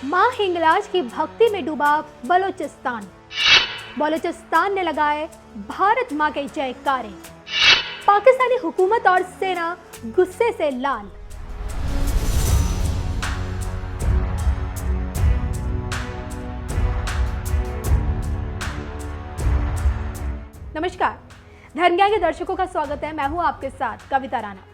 मां हिंगलाज की भक्ति में डूबा बलूचिस्तान। बलूचिस्तान ने लगाए भारत मां के जयकारे। पाकिस्तानी हुकूमत और सेना गुस्से से लाल। नमस्कार, धर्म ज्ञान के दर्शकों का स्वागत है। मैं हूं आपके साथ कविता राणा।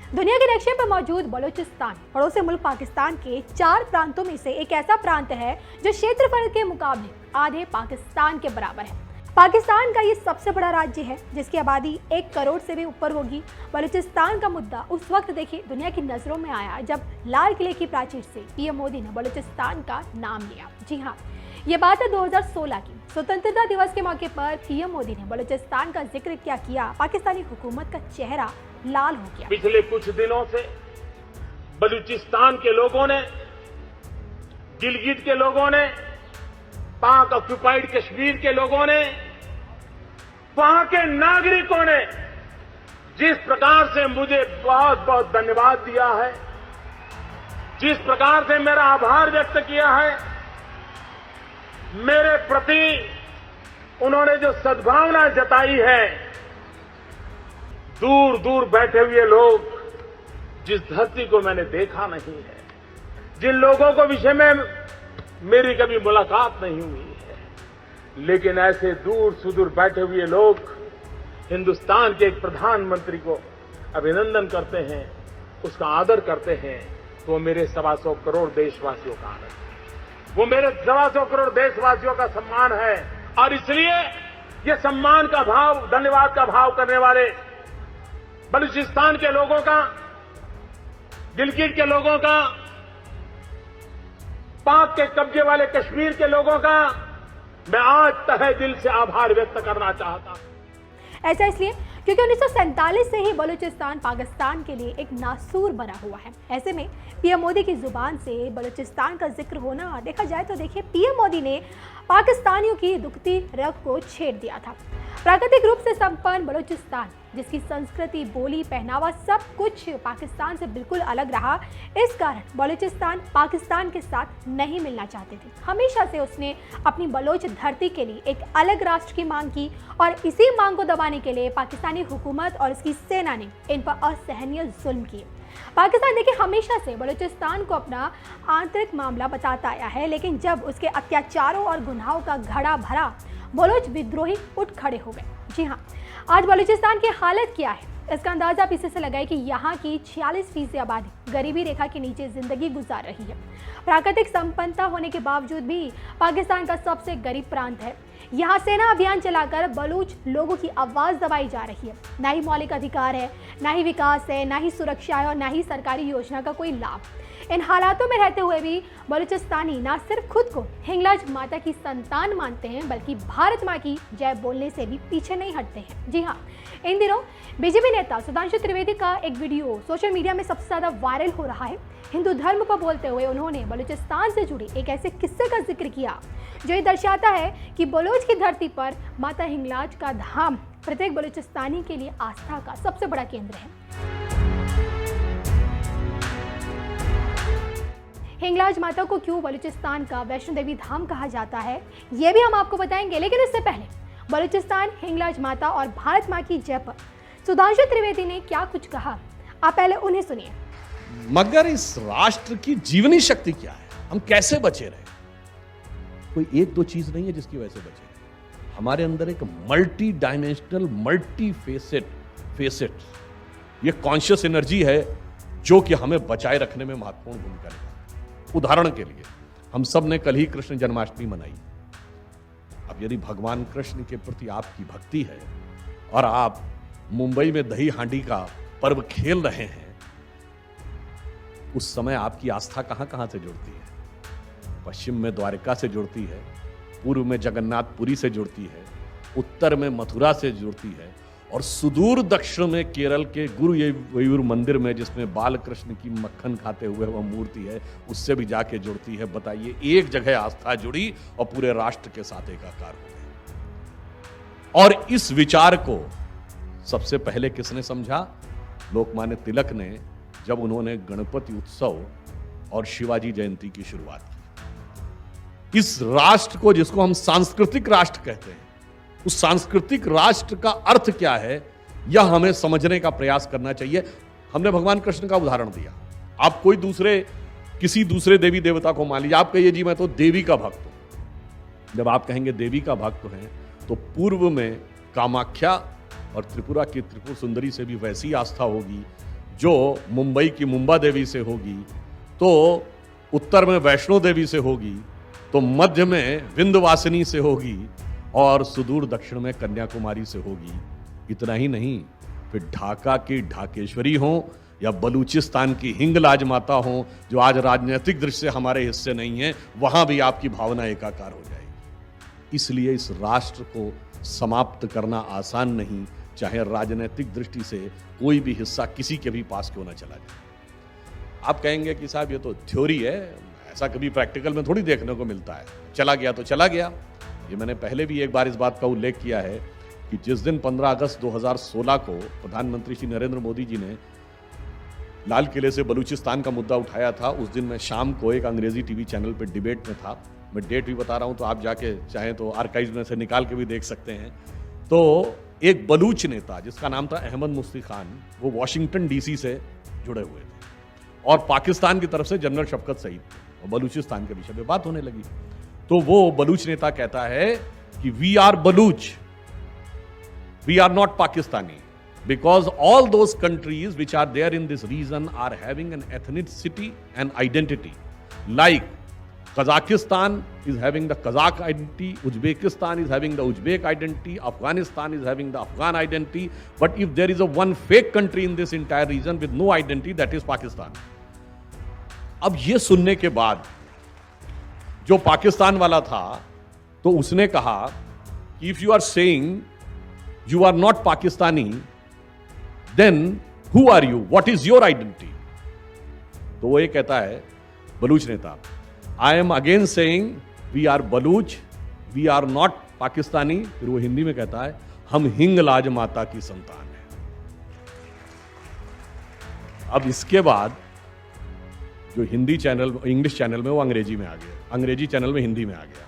दुनिया के नक्शे पर मौजूद बलूचिस्तान पड़ोसी मुल्क पाकिस्तान के 4 प्रांतों में से एक ऐसा प्रांत है जो क्षेत्रफल के मुकाबले आधे पाकिस्तान के बराबर है। पाकिस्तान का ये सबसे बड़ा राज्य है जिसकी आबादी 1 करोड़ से भी ऊपर होगी। बलूचिस्तान का मुद्दा उस वक्त देखिए दुनिया की नजरों में आया जब लाल किले की प्राचीर से पीएम मोदी ने बलूचिस्तान का नाम लिया। जी हाँ, ये बात है 2016 की। स्वतंत्रता दिवस के मौके पर पीएम मोदी ने बलूचिस्तान का जिक्र क्या किया, पाकिस्तानी हुकूमत का चेहरा लाल हो गया। पिछले कुछ दिनों से बलूचिस्तान के लोगों ने, गिलगित के लोगों ने, पाक ऑक्युपाइड कश्मीर के लोगों ने, वहां के नागरिकों ने जिस प्रकार से मुझे बहुत बहुत धन्यवाद दिया है, जिस प्रकार से मेरा आभार व्यक्त किया है, मेरे प्रति उन्होंने जो सद्भावना जताई है, दूर दूर बैठे हुए लोग, जिस धरती को मैंने देखा नहीं है, जिन लोगों को विषय में मेरी कभी मुलाकात नहीं हुई है, लेकिन ऐसे दूर सुदूर बैठे हुए लोग हिंदुस्तान के एक प्रधानमंत्री को अभिनंदन करते हैं, उसका आदर करते हैं, तो वो मेरे 125 करोड़ देशवासियों का आदर है, वो मेरे 125 करोड़ देशवासियों का सम्मान है। और इसलिए ये सम्मान का भाव, धन्यवाद का भाव करने वाले बलूचिस्तान के लोगों का, गिलगित के लोगों का, पाक के कब्जे वाले कश्मीर के लोगों का मैं आज तहे दिल से आभार व्यक्त करना चाहता हूं। ऐसा इसलिए क्योंकि 1947 से ही बलूचिस्तान पाकिस्तान के लिए एक नासूर बना हुआ है। ऐसे में पीएम मोदी की जुबान से बलूचिस्तान का जिक्र होना, देखा जाए तो देखिए पीएम मोदी ने पाकिस्तानियों की दुखती रग को छेड़ दिया था। प्राकृतिक रूप से संपन्न बलूचिस्तान, जिसकी संस्कृति, बोली, पहनावा सब कुछ पाकिस्तान से बिल्कुल अलग रहा, इस कारण बलूचिस्तान पाकिस्तान के साथ नहीं मिलना चाहते थे। हमेशा से उसने अपनी बलोच धरती के लिए एक अलग राष्ट्र की मांग की और इसी मांग को दबाने के लिए पाकिस्तानी हुकूमत और उसकी सेना ने इन पर असहनीय जुल्म किए। पाकिस्तान देखिए हमेशा से बलूचिस्तान को अपना आंतरिक मामला बताता आया है, लेकिन जब उसके अत्याचारों और गुनाहों का घड़ा भरा, बलोच विद्रोही उठ खड़े हो गए। जी हाँ, आज बलूचिस्तान की हालत क्या है इसका अंदाजा आप इसी से लगाए कि यहाँ की 46% आबादी गरीबी रेखा के नीचे जिंदगी गुजार रही है। प्राकृतिक संपन्नता होने के बावजूद भी पाकिस्तान का सबसे गरीब प्रांत है। यहाँ सेना अभियान चलाकर बलूच लोगों की आवाज दबाई जा रही है। ना ही मौलिक अधिकार है, ना ही विकास है, ना ही सुरक्षा है और ना ही सरकारी योजना का कोई लाभ। इन हालातों में रहते हुए भी बलूचिस्तानी ना सिर्फ खुद को हिंगलाज माता की संतान मानते हैं, बल्कि भारत माँ की जय बोलने से भी पीछे नहीं हटते हैं। जी हाँ, इन दिनों बीजेपी नेता सुधांशु त्रिवेदी का एक वीडियो सोशल मीडिया में सबसे ज्यादा वायरल हो रहा है। हिंदू धर्म पर बोलते हुए उन्होंने बलूचिस्तान से जुड़ी एक ऐसे किस्से का जिक्र किया जो ये दर्शाता है कि बलोच की धरती पर माता हिंगलाज का धाम प्रत्येक बलूचिस्तानी के लिए आस्था का सबसे बड़ा केंद्र है। हिंगलाज माता को क्यों बलूचिस्तान का वैष्णो देवी धाम कहा जाता है, ये भी हम आपको बताएंगे, लेकिन इससे पहले बलूचिस्तान, हिंगलाज माता और भारत माँ की जय पर सुधांशु त्रिवेदी ने क्या कुछ कहा, आप पहले उन्हें सुनिए। मगर इस राष्ट्र की जीवनी शक्ति क्या है, हम कैसे बचे रहे? कोई 1-2 चीज नहीं है जिसकी वजह से बचे रहे। हमारे अंदर एक मल्टी डायमेंशनल, मल्टी फेसेट ये कॉन्शियस एनर्जी है जो कि हमें बचाए रखने में महत्वपूर्ण भूमिका निभाती है। उदाहरण के लिए हम सब ने कल ही कृष्ण जन्माष्टमी मनाई। अब यदि भगवान कृष्ण के प्रति आपकी भक्ति है और आप मुंबई में दही हांडी का पर्व खेल रहे हैं, उस समय आपकी आस्था कहां कहां से जुड़ती है? पश्चिम में द्वारका से जुड़ती है, पूर्व में जगन्नाथपुरी से जुड़ती है, उत्तर में मथुरा से जुड़ती है और सुदूर दक्षिण में केरल के गुरुवायूर मंदिर में, जिसमें बाल कृष्ण की मक्खन खाते हुए वह मूर्ति है, उससे भी जाके जुड़ती है। बताइए, एक जगह आस्था जुड़ी और पूरे राष्ट्र के साथ एकाकार हो गए। और इस विचार को सबसे पहले किसने समझा? लोकमान्य तिलक ने, जब उन्होंने गणपति उत्सव और शिवाजी जयंती की शुरुआत की। इस राष्ट्र को, जिसको हम सांस्कृतिक राष्ट्र कहते हैं, उस सांस्कृतिक राष्ट्र का अर्थ क्या है, यह हमें समझने का प्रयास करना चाहिए। हमने भगवान कृष्ण का उदाहरण दिया। आप कोई किसी दूसरे देवी देवता को मान लीजिए, आप कहिए जी मैं तो देवी का भक्त हूं। जब आप कहेंगे देवी का भक्त हैं, तो पूर्व में कामाख्या और त्रिपुरा की त्रिपुर सुंदरी से भी वैसी आस्था होगी जो मुंबई की मुंबा देवी से होगी, तो उत्तर में वैष्णो देवी से होगी, तो मध्य में विंध्यवासिनी से होगी और सुदूर दक्षिण में कन्याकुमारी से होगी। इतना ही नहीं, फिर ढाका की ढाकेश्वरी हो या बलूचिस्तान की हिंगलाज माता हो, जो आज राजनीतिक दृष्टि से हमारे हिस्से नहीं है, वहां भी आपकी भावना एकाकार हो जाएगी। इसलिए इस राष्ट्र को समाप्त करना आसान नहीं, चाहे राजनीतिक दृष्टि से कोई भी हिस्सा किसी के भी पास क्यों ना चला जाए। आप कहेंगे कि साहब ये तो थ्योरी है, ऐसा कभी प्रैक्टिकल में थोड़ी देखने को मिलता है, चला गया तो चला गया। ये मैंने पहले भी एक बार इस बात का उल्लेख किया है कि जिस दिन 15 अगस्त 2016 को प्रधानमंत्री श्री नरेंद्र मोदी जी ने लाल किले से बलूचिस्तान का मुद्दा उठाया था, उस दिन मैं शाम को एक अंग्रेजी टीवी चैनल पर डिबेट में था। मैं डेट भी बता रहा हूं, तो आप जाके चाहें तो आर्काइव में से निकाल के भी देख सकते हैं। तो एक बलूच नेता जिसका नाम था अहमद मुफ्ती खान, वो वॉशिंगटन डीसी से जुड़े हुए थे और पाकिस्तान की तरफ से जनरल शफकत सईद थे, और बलूचिस्तान के विषय में बात होने लगी। तो वो बलूच नेता कहता है कि we are Baluch, we are not Pakistani, because all those countries which are there in this region are having an ethnicity and identity. Like Kazakhstan is having the Kazakh identity, Uzbekistan is having the Uzbek identity, Afghanistan is having the Afghan identity. But if there is a one fake country in this entire region with no identity, that is Pakistan. अब ये सुनने के बाद जो पाकिस्तान वाला था, तो उसने कहा कि if you are saying you are not Pakistani, then who are you? What is your identity? तो वो ये कहता है, बलूच नेता, I am again saying we are Baloch, we are not Pakistani. फिर वो हिंदी में कहता है, हम हिंगलाज माता की संतान हैं। अब इसके बाद जो हिंदी चैनल, इंग्लिश चैनल में वो अंग्रेजी में आ गया, अंग्रेजी चैनल में हिंदी में आ गया।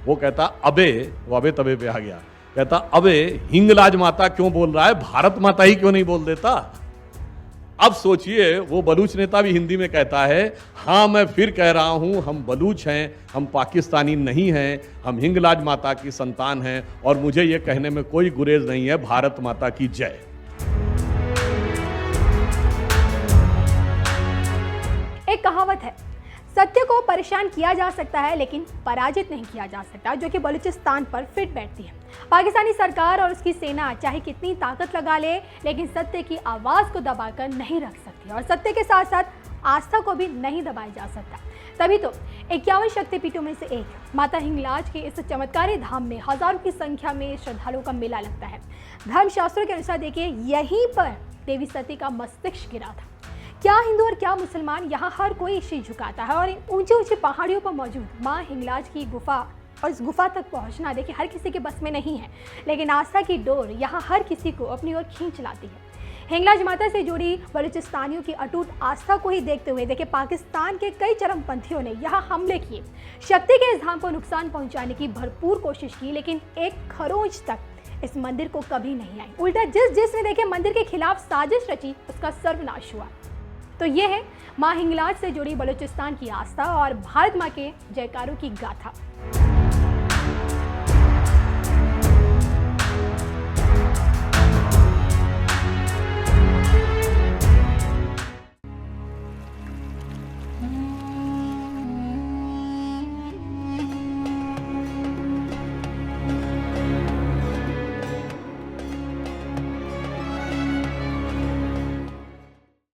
वो कहता अबे, वो अबे तबे पे आ गया, कहता अबे हिंगलाज माता क्यों बोल रहा है, भारत माता ही क्यों नहीं बोल देता। अब सोचिए, वो बलूच नेता भी हिंदी में कहता है, हाँ मैं फिर कह रहा हूं, हम बलूच हैं, हम पाकिस्तानी नहीं हैं, हम हिंगलाज माता की संतान हैं, और मुझे यह कहने में कोई गुरेज नहीं है, भारत माता की जय। एक कहावत है, सत्य को परेशान किया जा सकता है लेकिन पराजित नहीं किया जा सकता, जो कि बलूचिस्तान पर फिट बैठती है। पाकिस्तानी सरकार और उसकी सेना चाहे कितनी ताकत लगा ले, लेकिन सत्य की आवाज़ को दबाकर नहीं रख सकती, और सत्य के साथ साथ आस्था को भी नहीं दबाया जा सकता। तभी तो 51 शक्तिपीठों में से एक माता हिंगलाज के इस चमत्कारी धाम में हजारों की संख्या में श्रद्धालुओं का मेला लगता है। धर्मशास्त्रों के अनुसार देखिए, यहीं पर देवी सती का मस्तिष्क गिरा था। क्या हिंदू और क्या मुसलमान, यहाँ हर कोई शीश झुकाता है। और इन ऊंची ऊंची पहाड़ियों पर मौजूद माँ हिंगलाज की गुफा, और इस गुफा तक पहुँचना देखिए हर किसी के बस में नहीं है, लेकिन आस्था की डोर यहाँ हर किसी को अपनी ओर खींच लाती है। हिंगलाज माता से जुड़ी बलूचिस्तानियों की अटूट आस्था को ही देखते हुए देखिए पाकिस्तान के कई चरमपंथियों ने यहाँ हमले किए, शक्ति के इस धाम को नुकसान पहुँचाने की भरपूर कोशिश की, लेकिन एक खरोंच तक इस मंदिर को कभी नहीं आई। उल्टा जिसने देखिए मंदिर के खिलाफ साजिश रची, उसका सर्वनाश हुआ। तो ये है माँ हिंगलाज से जुड़ी बलूचिस्तान की आस्था और भारत माँ के जयकारों की गाथा।